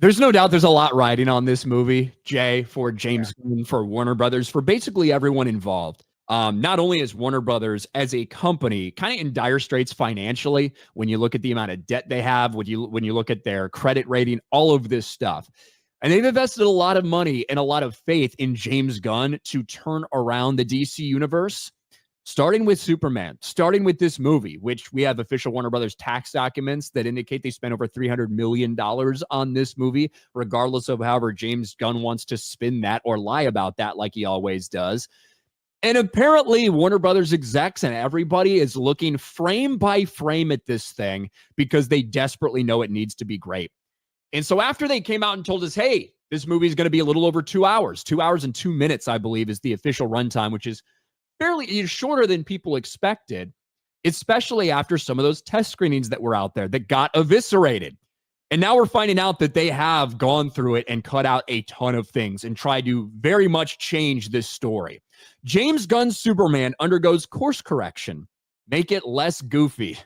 There's no doubt there's a lot riding on this movie, Jay, for James Gunn, for Warner Brothers, for basically everyone involved. Not only is Warner Brothers as a company kind of in dire straits financially, when you look at the amount of debt they have, when you look at their credit rating, all of this stuff. And they've invested a lot of money and a lot of faith in James Gunn to turn around the DC universe, starting with Superman, starting with this movie, which we have official Warner Brothers tax documents that indicate they spent over $300 million on this movie, regardless of however James Gunn wants to spin that or lie about that like he always does. And apparently Warner Brothers execs and everybody is looking frame by frame at this thing because they desperately know it needs to be great. And so after they came out and told us, hey, this movie is going to be a little over 2 hours, 2 hours and 2 minutes, I believe, is the official runtime, which is fairly shorter than people expected, especially after some of those test screenings that were out there that got eviscerated. And now we're finding out that they have gone through it and cut out a ton of things and tried to very much change this story. James Gunn's Superman undergoes course correction, make it less goofy,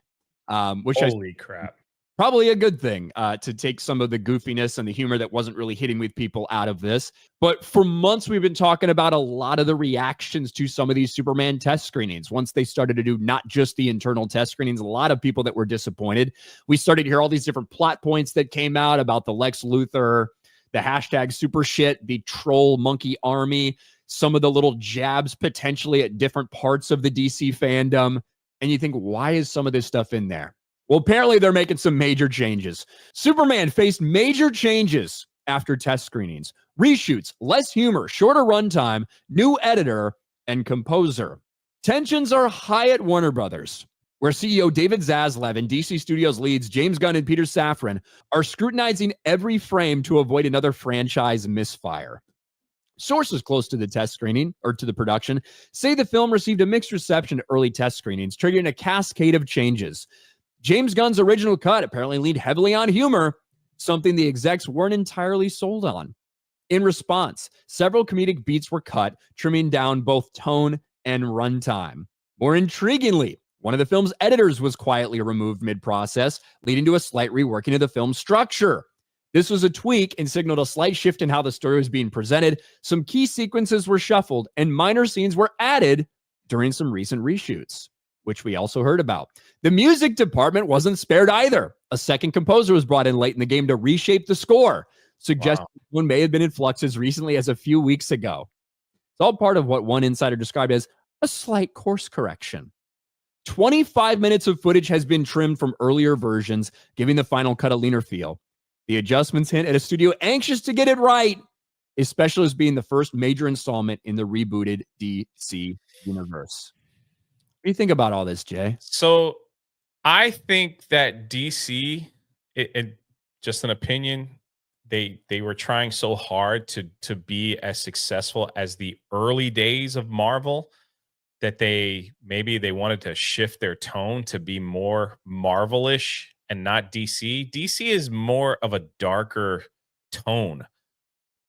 which holy crap. Probably a good thing to take some of the goofiness and the humor that wasn't really hitting with people out of this. But for months, we've been talking about a lot of the reactions to some of these Superman test screenings. Once they started to do not just the internal test screenings, a lot of people that were disappointed. We started to hear all these different plot points that came out about the Lex Luthor, the hashtag super shit, the troll monkey army, some of the little jabs potentially at different parts of the DC fandom. And you think, why is some of this stuff in there? Well, apparently they're making some major changes. Superman faced major changes after test screenings, reshoots, less humor, shorter runtime, new editor, and composer. Tensions are high at Warner Brothers, where CEO David Zaslav and DC Studios leads James Gunn and Peter Safran are scrutinizing every frame to avoid another franchise misfire. Sources close to the test screening, or to the production, say the film received a mixed reception to early test screenings, triggering a cascade of changes. James Gunn's original cut apparently leaned heavily on humor, something the execs weren't entirely sold on. In response, several comedic beats were cut, trimming down both tone and runtime. More intriguingly, one of the film's editors was quietly removed mid-process, leading to a slight reworking of the film's structure. This was a tweak and signaled a slight shift in how the story was being presented. Some key sequences were shuffled, and minor scenes were added during some recent reshoots, which we also heard about. The music department wasn't spared either. A second composer was brought in late in the game to reshape the score, suggesting one may have been in flux as recently as a few weeks ago. It's all part of what one insider described as a slight course correction. 25 minutes of footage has been trimmed from earlier versions, giving the final cut a leaner feel. The adjustments hint at a studio anxious to get it right, especially as being the first major installment in the rebooted DC universe. What do you think about all this, Jay? So I think that DC, it just an opinion, they were trying so hard to be as successful as the early days of Marvel that they wanted to shift their tone to be more Marvel-ish and not DC. DC is more of a darker tone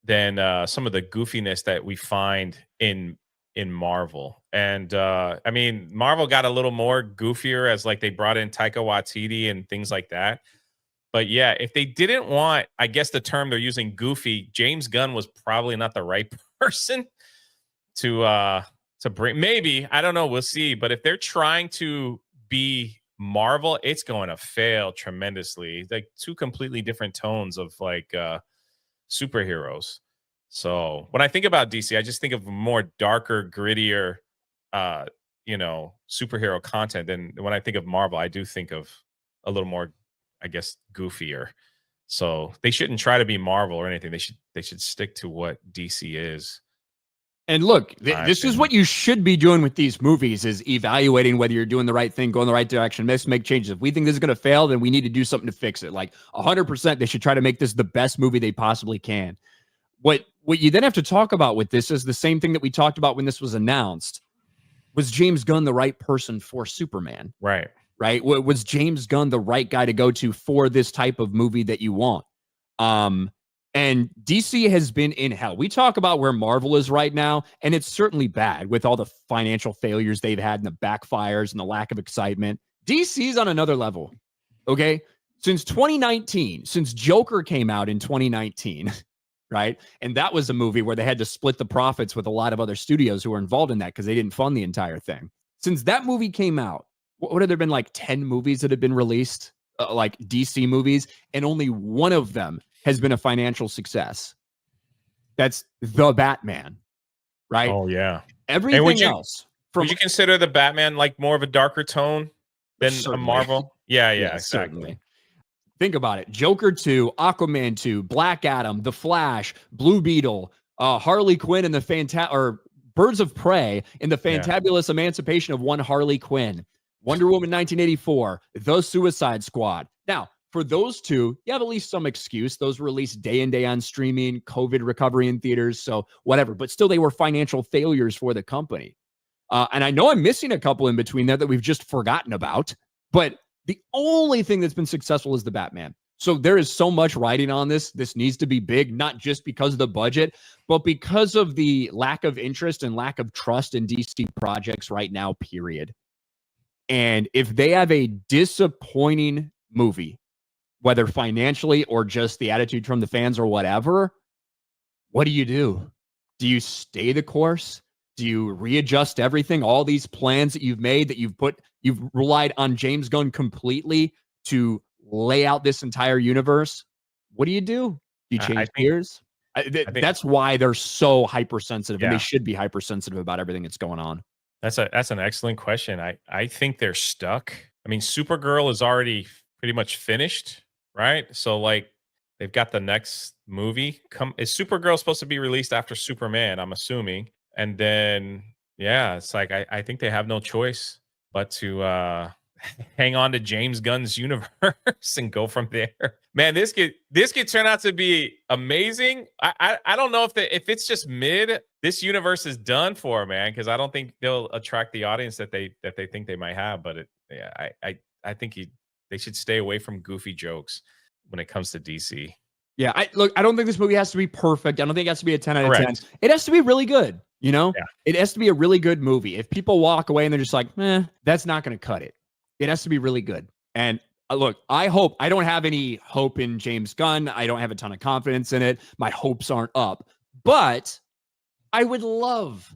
than some of the goofiness that we find in Marvel. And I mean, Marvel got a little more goofier as like they brought in Taika Waititi and things like that. But yeah, if they didn't want, I guess the term they're using, goofy, James Gunn was probably not the right person to bring. Maybe, I don't know, we'll see. But if they're trying to be Marvel, it's going to fail tremendously. Like two completely different tones of like superheroes. So when I think about DC, I just think of more darker, grittier, superhero content. And when I think of Marvel, I do think of a little more, I guess, goofier. So they shouldn't try to be Marvel or anything. They should stick to what DC is. And look, this is what you should be doing with these movies, is evaluating whether you're doing the right thing, going the right direction, make changes. If we think this is going to fail, then we need to do something to fix it. Like 100%, they should try to make this the best movie they possibly can. What you then have to talk about with this is the same thing that we talked about when this was announced. Was James Gunn the right person for Superman? Right. Was James Gunn the right guy to go to for this type of movie that you want? And DC has been in hell. We talk about where Marvel is right now, and it's certainly bad with all the financial failures they've had and the backfires and the lack of excitement. DC's on another level, okay? since 2019, since Joker came out in 2019, right? And that was a movie where they had to split the profits with a lot of other studios who were involved in that because they didn't fund the entire thing. Since that movie came out, what have there been, like 10 movies that have been released, like DC movies, and only one of them has been a financial success. That's The Batman, right? Oh yeah. Everything else. Would you consider the Batman like more of a darker tone than a Marvel? Yeah, exactly. Certainly. Think about it. Joker 2, Aquaman 2, Black Adam, The Flash, Blue Beetle, Harley Quinn and the Birds of Prey and the Fantabulous Emancipation of One Harley Quinn, Wonder Woman 1984, The Suicide Squad. Now, for those two, you have at least some excuse. Those were released day and day on streaming, COVID recovery in theaters, so whatever. But still, they were financial failures for the company. And I know I'm missing a couple in between there that we've just forgotten about, but the only thing that's been successful is the Batman. So there is so much riding on this. This needs to be big, not just because of the budget, but because of the lack of interest and lack of trust in DC projects right now, period. And if they have a disappointing movie, whether financially or just the attitude from the fans or whatever, what do? Do you stay the course? Do you readjust everything? All these plans that you've made, that you've relied on James Gunn completely to lay out this entire universe. What do? Do you change gears? That's why they're so hypersensitive, and they should be hypersensitive about everything that's going on. That's an excellent question. I think they're stuck. I mean, Supergirl is already pretty much finished, right? So like they've got the next movie. Is Supergirl supposed to be released after Superman? I'm assuming. And then, it's like I think they have no choice but to hang on to James Gunn's universe and go from there. Man, this could turn out to be amazing. I don't know if it's just mid. This universe is done for, man, because I don't think they'll attract the audience that they think they might have. But I think they should stay away from goofy jokes when it comes to DC. Yeah, I don't think this movie has to be perfect. I don't think it has to be a 10 out of 10. It has to be really good. It has to be a really good movie. If people walk away and they're just like, that's not going to cut it. It has to be really good. And look, I don't have any hope in James Gunn. I don't have a ton of confidence in it. My hopes aren't up. But I would love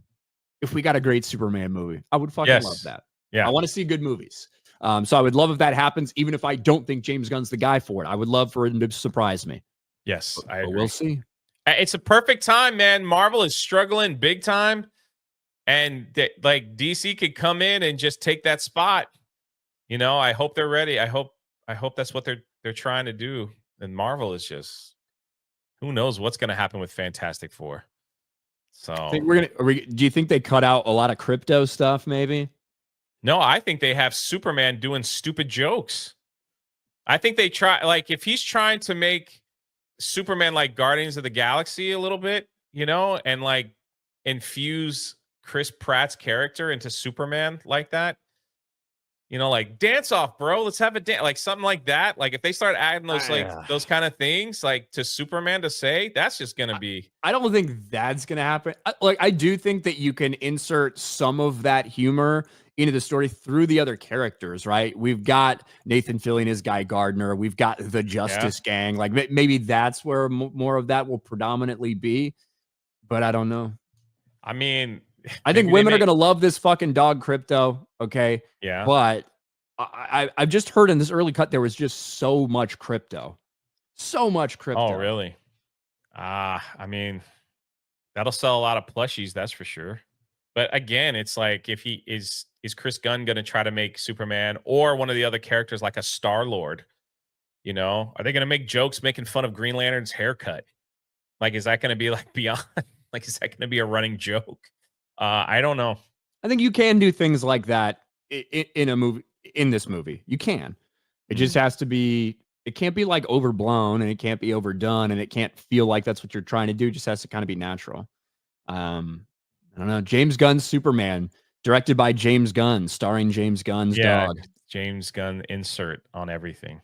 if we got a great Superman movie. I would fucking love that. Yeah. I want to see good movies. So I would love if that happens, even if I don't think James Gunn's the guy for it. I would love for him to surprise me. Yes, I agree. We'll see. It's a perfect time, man. Marvel is struggling big time. And like DC could come in and just take that spot. I hope they're ready. I hope that's what they're trying to do. And Marvel is just, who knows what's going to happen with Fantastic Four. So do you think they cut out a lot of crypto stuff maybe? No, I think they have Superman doing stupid jokes. I think they try, like, if he's trying to make Superman like Guardians of the Galaxy a little bit, and like infuse Chris Pratt's character into Superman like that, like dance off, bro. Let's have a dance, like something like that. Like if they start adding those kind of things like to Superman to say, that's just gonna be. I don't think that's gonna happen. I do think that you can insert some of that humor into the story through the other characters, right? We've got Nathan Fillion as Guy Gardner. We've got the Justice Gang. Like maybe that's where more of that will predominantly be, but I don't know. I mean, I think women are going to love this fucking dog Crypto. Okay. Yeah. But I've just heard in this early cut, there was just so much crypto. So much crypto. Oh, really? I mean, that'll sell a lot of plushies. That's for sure. But again, it's like, if he is Chris Gunn going to try to make Superman or one of the other characters like a Star-Lord? Are they going to make jokes making fun of Green Lantern's haircut? Like, is that going to be like beyond? Like, is that going to be a running joke? I don't know. I think you can do things like that in a movie. In this movie, you can. It just has to be. It can't be like overblown, and it can't be overdone, and it can't feel like that's what you're trying to do. It just has to kind of be natural. I don't know. James Gunn's Superman, directed by James Gunn, starring James Gunn's dog. James Gunn insert on everything.